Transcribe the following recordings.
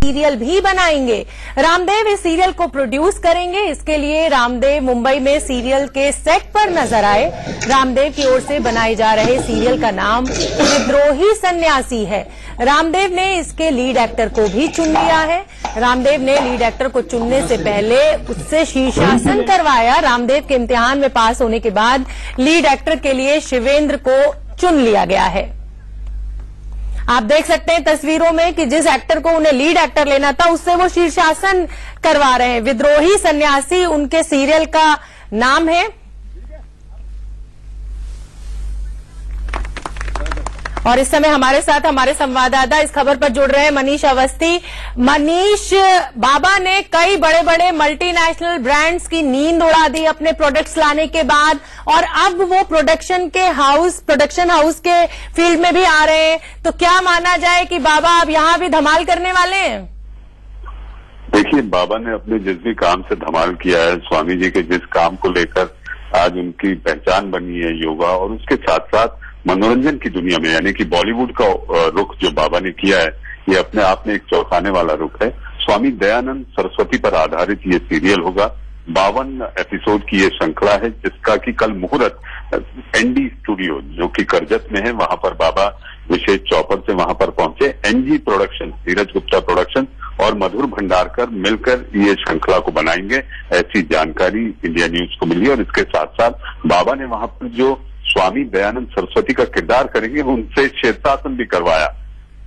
Serial भी बनाएंगे। रामदेव इस सीरियल को प्रोड्यूस करेंगे। इसके लिए रामदेव मुंबई में सीरियल के सेट पर नजर आए। रामदेव की ओर से बनाए जा रहे सीरियल का नाम विद्रोही सन्यासी है। रामदेव ने इसके लीड एक्टर को भी चुन लिया है। रामदेव ने लीड एक्टर को चुनने से पहले उससे शीर्षासन करवाया। रामदेव के इम्तिहान में पास होने के बाद लीड एक्टर के लिए शिवेंद्र को चुन लिया गया है। आप देख सकते हैं तस्वीरों में कि जिस एक्टर को उन्हें लीड एक्टर लेना था उससे वो शीर्षासन करवा रहे हैं। विद्रोही सन्यासी उनके सीरियल का नाम है। और इस समय हमारे साथ हमारे संवाददाता इस खबर पर जुड़ रहे हैं मनीष अवस्थी। मनीष, बाबा ने कई बड़े बड़े मल्टीनेशनल ब्रांड्स की नींद उड़ा दी अपने प्रोडक्ट्स लाने के बाद, और अब वो प्रोडक्शन हाउस के फील्ड में भी आ रहे हैं। तो क्या माना जाए कि बाबा अब यहां भी धमाल करने वाले हैं? देखिए, बाबा ने अपने जिस भी काम से धमाल किया है, स्वामी जी के जिस काम को लेकर आज उनकी पहचान बनी है योगा, और उसके साथ साथ मनोरंजन की दुनिया में यानी कि बॉलीवुड का रुख जो बाबा ने किया है, ये अपने आप में एक चौंकाने वाला रुख है। स्वामी दयानंद सरस्वती पर आधारित ये सीरियल होगा। 52 एपिसोड की ये श्रृंखला है, जिसका कि कल मुहूर्त एनडी स्टूडियो जो कि करजत में है, वहां पर बाबा विशेष चौपर से वहां पर पहुंचे। NG production, Neeraj Gupta production और मधुर भंडारकर मिलकर ये श्रृंखला को बनाएंगे, ऐसी जानकारी इंडिया न्यूज को मिली। और इसके साथ साथ बाबा ने वहां पर जो स्वामी दयानंद सरस्वती का किरदार करेंगे उनसे शीर्षासन भी करवाया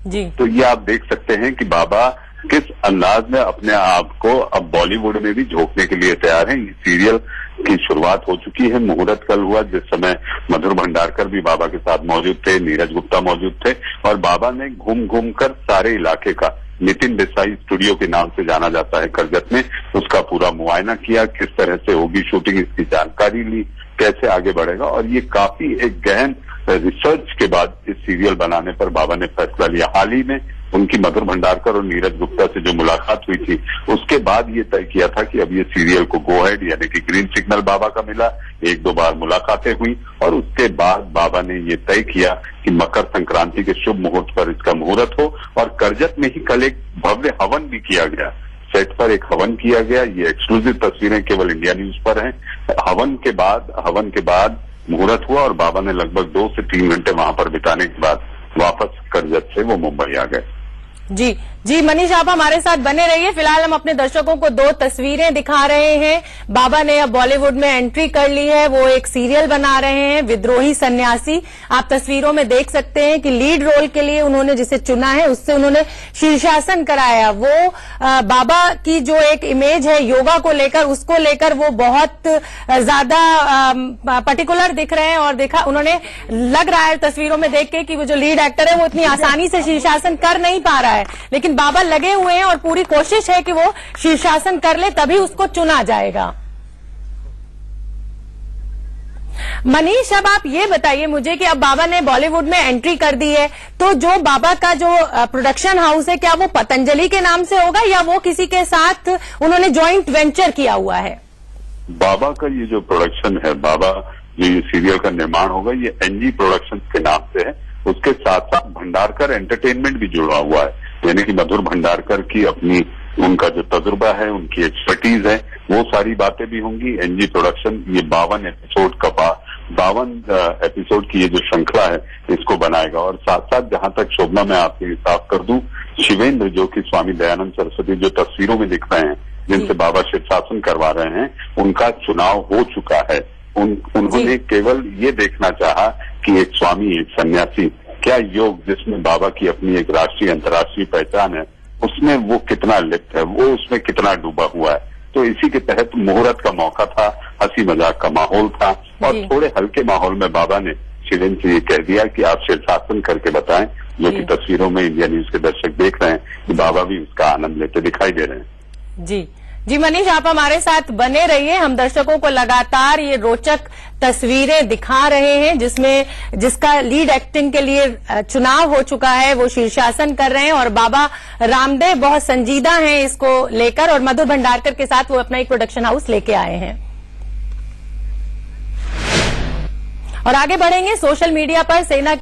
जी। तो ये आप देख सकते हैं कि बाबा किस अंदाज में अपने आप को अब बॉलीवुड में भी झोंकने के लिए तैयार हैं। ये सीरियल की शुरुआत हो चुकी है। मुहूर्त कल हुआ, जिस समय मधुर भंडारकर भी बाबा के साथ मौजूद थे, नीरज गुप्ता मौजूद थे, और बाबा ने घूम घूम कर सारे इलाके का, नितिन देसाई स्टूडियो के नाम से जाना जाता है करजत में, उसका पूरा मुआयना किया, किस तरह से होगी शूटिंग, इसकी जानकारी ली, कैसे आगे बढ़ेगा। और ये काफी एक गहन रिसर्च के बाद इस सीरियल बनाने पर बाबा ने फैसला लिया। हाल ही में उनकी मधुर भंडारकर और नीरज गुप्ता से जो मुलाकात हुई थी, उसके बाद ये तय किया था कि अब ये सीरियल को गो हेड यानी कि ग्रीन सिग्नल बाबा का मिला। 1-2 बार मुलाकातें हुई और उसके बाद बाबा ने ये तय किया कि मकर संक्रांति के शुभ मुहूर्त पर इसका मुहूर्त हो। और करजत में ही कल एक भव्य हवन भी किया गया, सेट पर एक हवन किया गया। ये एक्सक्लूसिव तस्वीरें केवल इंडिया न्यूज पर हैं। हवन के बाद मुहूर्त हुआ और बाबा ने लगभग 2 से 3 घंटे वहां पर बिताने के बाद वापस करजत से वो मुंबई आ गए। जी मनीष, आप हमारे साथ बने रहिए। फिलहाल हम अपने दर्शकों को 2 तस्वीरें दिखा रहे हैं। बाबा ने अब बॉलीवुड में एंट्री कर ली है। वो एक सीरियल बना रहे हैं, विद्रोही सन्यासी। आप तस्वीरों में देख सकते हैं कि लीड रोल के लिए उन्होंने जिसे चुना है उससे उन्होंने शीर्षासन कराया। वो बाबा की जो एक इमेज है योगा को लेकर, उसको लेकर वो बहुत ज्यादा पर्टिकुलर दिख रहे हैं। और उन्होंने लग रहा है तस्वीरों में देख के कि वो जो लीड एक्टर है वो इतनी आसानी से शीर्षासन कर नहीं पा रहा है, लेकिन बाबा लगे हुए हैं और पूरी कोशिश है कि वो शीर्षासन कर ले, तभी उसको चुना जाएगा। मनीष, अब आप ये बताइए मुझे कि अब बाबा ने बॉलीवुड में एंट्री कर दी है, तो जो बाबा का जो प्रोडक्शन हाउस है, क्या वो पतंजलि के नाम से होगा या वो किसी के साथ उन्होंने जॉइंट वेंचर किया हुआ है? बाबा का ये जो प्रोडक्शन है, बाबा जो ये सीरियल का निर्माण होगा, ये एनजी प्रोडक्शन के नाम से है। उसके साथ साथ भंडारकर एंटरटेनमेंट भी जुड़ा हुआ है, यानी कि मधुर भंडारकर की अपनी, उनका जो तजुर्बा है, उनकी एक्सपर्टीज है, वो सारी बातें भी होंगी। एनजी प्रोडक्शन ये 52 एपिसोड की ये जो श्रृंखला है इसको बनाएगा। और साथ साथ जहां तक शोभना मैं आपके साफ कर दूं, शिवेंद्र जो कि स्वामी दयानंद सरस्वती जो तस्वीरों में दिख रहे हैं, जिनसे बाबा शीर्षासन करवा रहे हैं, उनका चुनाव हो चुका है। उन्होंने केवल ये देखना चाहा कि एक स्वामी, एक सन्यासी, क्या योग जिसमें बाबा की अपनी एक राष्ट्रीय अंतर्राष्ट्रीय पहचान है, उसमें वो कितना लिप्त है, वो उसमें कितना डूबा हुआ है। तो इसी के तहत मुहूर्त का मौका था, हंसी मजाक का माहौल था, और थोड़े हल्के माहौल में बाबा ने शिवेंद्र से ये कह दिया कि आप शीर्षासन करके बताएं, जो कि तस्वीरों में इंडिया न्यूज के दर्शक देख रहे हैं कि बाबा भी उसका आनंद लेते दिखाई दे रहे हैं। जी मनीष, आप हमारे साथ बने रहिए। हम दर्शकों को लगातार ये रोचक तस्वीरें दिखा रहे हैं जिसका लीड एक्टिंग के लिए चुनाव हो चुका है, वो शीर्षासन कर रहे हैं। और बाबा रामदेव बहुत संजीदा हैं इसको लेकर, और मधुर भंडारकर के साथ वो अपना एक प्रोडक्शन हाउस लेके आए हैं। और आगे बढ़ेंगे सोशल मीडिया पर सेना